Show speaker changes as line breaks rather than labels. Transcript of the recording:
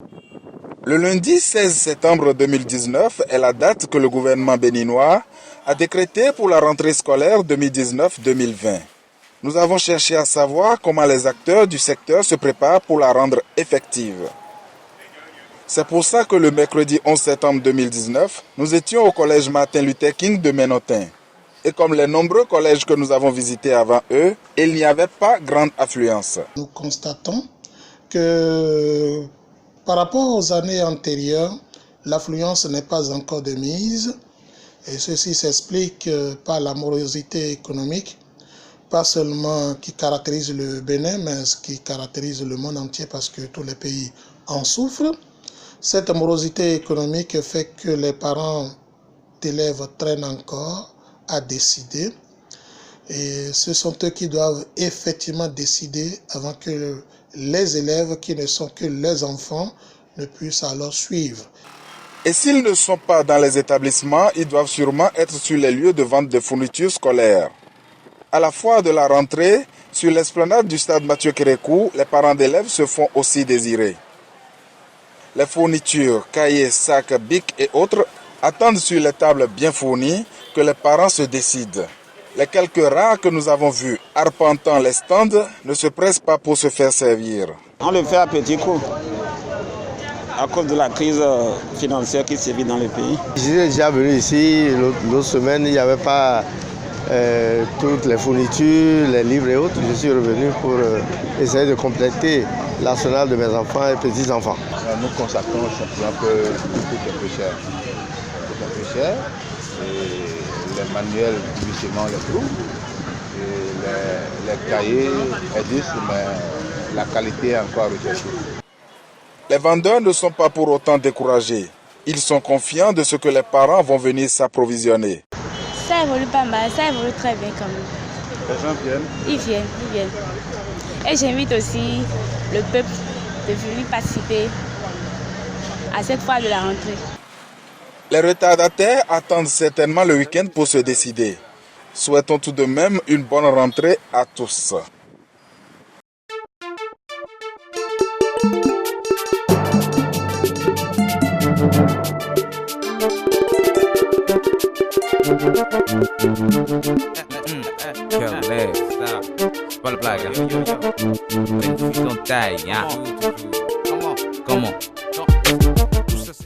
Le lundi 16 septembre 2019 est la date que le gouvernement béninois a décrétée pour la rentrée scolaire 2019-2020. Nous avons cherché à savoir comment les acteurs du secteur se préparent pour la rendre effective. C'est pour ça que le mercredi 11 septembre 2019, nous étions au collège Martin Luther King de Ménotin. Et comme les nombreux collèges que nous avons visités avant eux, il n'y avait pas grande affluence.
Nous constatons que par rapport aux années antérieures, l'affluence n'est pas encore de mise. Et ceci s'explique par la morosité économique, pas seulement qui caractérise le Bénin, mais qui caractérise le monde entier parce que tous les pays en souffrent. Cette morosité économique fait que les parents d'élèves traînent encore à décider. Et ce sont eux qui doivent effectivement décider avant que les élèves qui ne sont que les enfants ne puissent alors suivre.
Et s'ils ne sont pas dans les établissements, ils doivent sûrement être sur les lieux de vente de fournitures scolaires. À la foire de la rentrée, sur l'esplanade du stade Mathieu Kérékou, les parents d'élèves se font aussi désirer. Les fournitures, cahiers, sacs, bics et autres attendent sur les tables bien fournies que les parents se décident. Les quelques rares que nous avons vus arpentant les stands ne se pressent pas pour se faire servir.
On le fait à petits coups, à cause de la crise financière qui sévit dans le pays.
J'étais déjà venu ici l'autre semaine, il n'y avait pas toutes les fournitures, les livres et autres. Je suis revenu pour essayer de compléter l'arsenal de mes enfants et petits-enfants.
Nous constatons simplement que tout est un peu cher. Tout est un peu cher. Et les manuels, difficilement on les trouve. Et les cahiers existent, mais la qualité est encore recherchée.
Les vendeurs ne sont pas pour autant découragés. Ils sont confiants de ce que les parents vont venir s'approvisionner.
Ça évolue pas mal, ça évolue très bien quand même.
Les gens viennent?
Ils viennent. Et j'invite aussi le peuple de venir participer à cette foire de la rentrée.
Les retardataires attendent certainement le week-end pour se décider. Souhaitons tout de même une bonne rentrée à tous.
Pas le blague, hein. Une fusion taille, hein. Comment?